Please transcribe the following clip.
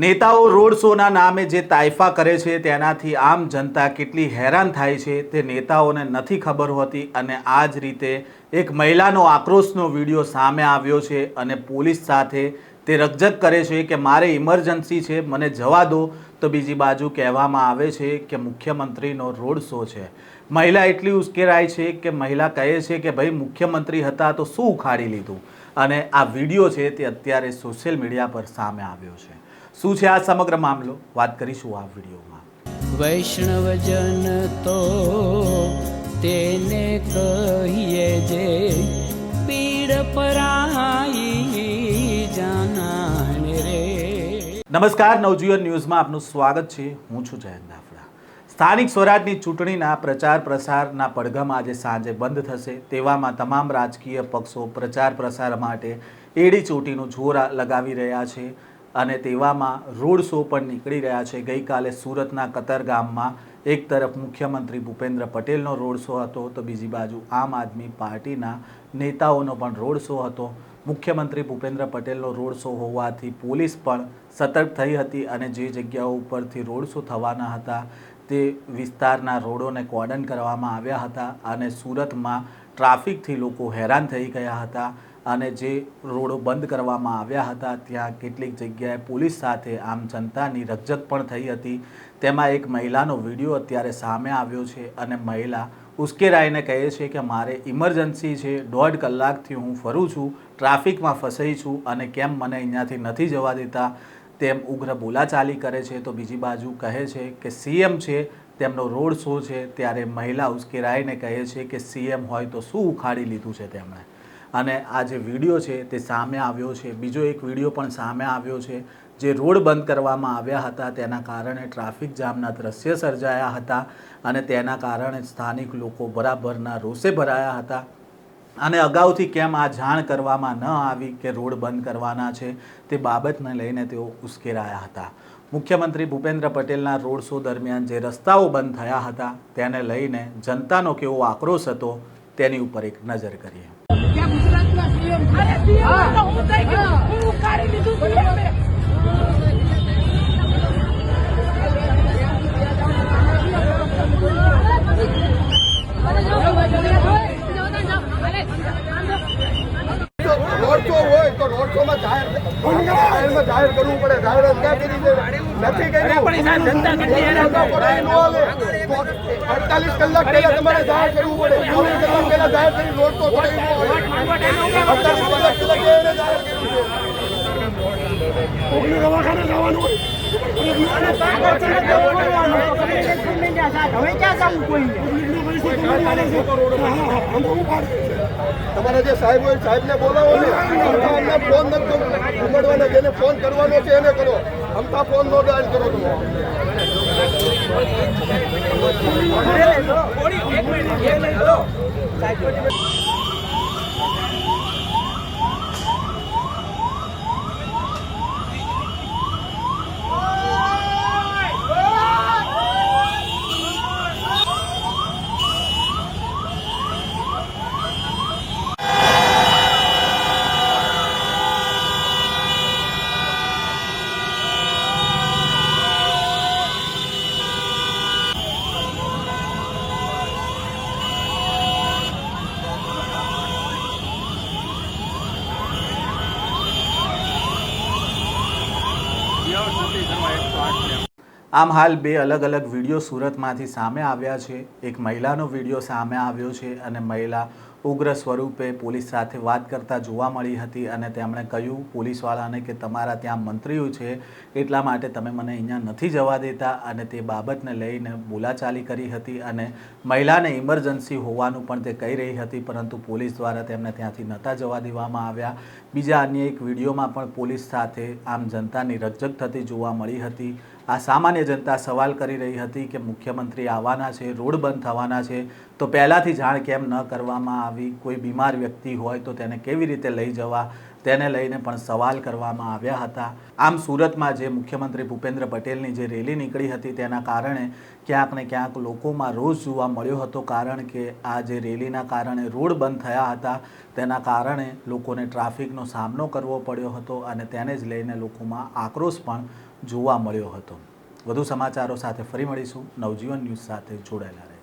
નેતાઓ રોડ શોના નામે જે તાઇફા કરે છે તેનાથી આમ જનતા કેટલી હેરાન થાય છે તે નેતાઓને નથી ખબર હોતી અને આ જ રીતે એક મહિલાનો આક્રોશનો વિડીયો સામે આવ્યો છે અને પોલીસ સાથે તે રકઝક કરે છે કે મારે ઇમરજન્સી છે, મને જવા દો, તો બીજી બાજુ કહેવામાં આવે છે કે મુખ્યમંત્રીનો રોડ શો છે। મહિલા એટલી ઉશ્કેરાય છે કે મહિલા કહે છે કે ભાઈ મુખ્યમંત્રી હતા તો શું ઉખાડી લીધું અને આ વિડીયો છે તે અત્યારે સોશિયલ મીડિયા પર સામે આવ્યો છે। શું છે આ સમગ્ર મામલો વાત કરીશું આ વિડીયોમાં। વૈષ્ણવજન તો તેને કહીએ જે પીડ પરાઈ જાનાને રે। નમસ્કાર, નવજીવન ન્યૂઝમાં આપનું સ્વાગત છે। હું છું જયંત દાફડા। સ્થાનિક સ્વરાજની ચૂંટણીના પ્રચાર પ્રસારના પડઘમ આજે સાંજે બંધ થશે, તેવામાં તમામ રાજકીય પક્ષો પ્રચાર પ્રસાર માટે એડી ચોટીનું જોર લગાવી રહ્યા છે અને તેવામાં રોડ શો પણ નીકળી રહ્યા છે। ગઈકાલે સુરતના કતરગામમાં એક તરફ મુખ્યમંત્રી ભૂપેન્દ્ર પટેલનો રોડ શો હતો તો બીજી બાજુ આમ આદમી પાર્ટીના નેતાઓનો પણ રોડ શો હતો। મુખ્યમંત્રી ભૂપેન્દ્ર પટેલનો રોડ શો હોવાથી પોલીસ પણ સતર્ક થઈ હતી અને જે જગ્યાઓ ઉપરથી રોડ શો થવાના હતા તે વિસ્તારના રોડોને કોર્ડન કરવામાં આવ્યા હતા અને સુરતમાં ટ્રાફિકથી લોકો હેરાન થઈ ગયા હતા અને જે રોડો બંધ કરવામાં આવ્યા હતા ત્યાં કેટલીક જગ્યાએ પોલીસ સાથે આમ જનતાની રકઝક પણ થઈ હતી। તેમાં એક મહિલાનો વિડીયો અત્યારે સામે આવ્યો છે અને મહિલા ઉશ્કેરાઈને કહે છે કે મારે ઇમરજન્સી છે, 1.5 કલાકથી હું ફરું છું, ટ્રાફિકમાં ફસાઈ છું અને કેમ મને અહીંયાથી નથી જવા દેતા, તેમ ઉગ્ર બોલાચાલી કરે છે। તો બીજી બાજુ કહે છે કે સીએમ છે, તેમનો રોડ શો છે, ત્યારે મહિલા ઉશ્કેરાઈને કહે છે કે સીએમ હોય તો શું ઉખાડી લીધું છે તેમણે। અને આ જે વિડીયો છે તે સામે આવ્યો છે। બીજો એક વિડીયો પણ સામે આવ્યો છે જે રોડ બંધ કરવામાં આવ્યા હતા તેના કારણે ટ્રાફિક જામના દ્રશ્ય સર્જાયા હતા અને તેના કારણે સ્થાનિક લોકો બરાબરના રોષે ભરાયા હતા અને અગાઉથી કેમ આ જાણ કરવામાં ન આવી કે રોડ બંધ કરવાના છે તે બાબતને લઈને તેઓ ઉશ્કેરાયા હતા। મુખ્યમંત્રી ભૂપેન્દ્ર પટેલના રોડ શો દરમિયાન જે રસ્તાઓ બંધ થયા હતા તેને લઈને જનતાનો કેવો આક્રોશ હતો તેની ઉપર એક નજર કરીએ। રોડ શો હોય તો રોડ શો માં જાહેર કરવું પડે। જાહેરાત ક્યાં કરી છે? નથી કરી। 48 કલાક પહેલા તમારે જાહેર કરવું પડે। 24 કલાક પહેલા જાહેર કરી રોડ શો થાય 48 કલાક પહેલા જાહેર કર્યું છે। કોકને દવાખાને જવાનું હોય તમારે જે સાહેબ હોય સાહેબને બોલાવો ને। અમને ફોન નથી ઉમડવાનો, જેને ફોન કરવાનો છે એને કરો, અમથા ફોન નો ડાયલ કરો તમે। આમ હાલ બે અલગ અલગ વિડીયો સુરતમાંથી સામે આવ્યા છે। એક મહિલાનો વિડીયો સામે આવ્યો છે અને મહિલા ઉગ્ર સ્વરૂપે પોલીસ સાથે વાત કરતા જોવા મળી હતી અને તેમણે કહ્યું પોલીસવાળાને કે તમારા ત્યાં મંત્રીઓ છે એટલા માટે તમે મને અહીંયા નથી જવા દેતા અને તે બાબતને લઈને બોલાચાલી કરી હતી અને મહિલાને ઇમરજન્સી હોવાનું પણ તે કહી રહી હતી, પરંતુ પોલીસ દ્વારા તેમને ત્યાંથી નહોતા જવા દેવામાં આવ્યા। બીજા અન્ય એક વિડીયોમાં પણ પોલીસ સાથે આમ જનતાની રકઝક થતી જોવા મળી હતી। આ સામાન્ય જનતા સવાલ કરી રહી હતી કે મુખ્યમંત્રી આવવાના છે, રોડ બંધ થવાના છે તો પહેલાંથી જાણ કેમ ન કરવામાં આવી? કોઈ બીમાર વ્યક્તિ હોય તો તેને કેવી રીતે લઈ જવા, તેને લઈને પણ સવાલ કરવામાં આવ્યા હતા। આમ સુરતમાં જે મુખ્યમંત્રી ભૂપેન્દ્ર પટેલની જે રેલી નીકળી હતી તેના કારણે ક્યાંક ને ક્યાંક લોકોમાં રોષ જોવા મળ્યો હતો, કારણ કે આ જે રેલીના કારણે રોડ બંધ થયા હતા તેના કારણે લોકોને ટ્રાફિકનો સામનો કરવો પડ્યો હતો અને તેને જ લઈને લોકોમાં આક્રોશ પણ જોવા મળ્યો હતો. વધુ સમાચારો સાથે ફરી મળીશું. નવજીવન ન્યૂઝ સાથે જોડાયેલા રહેજો.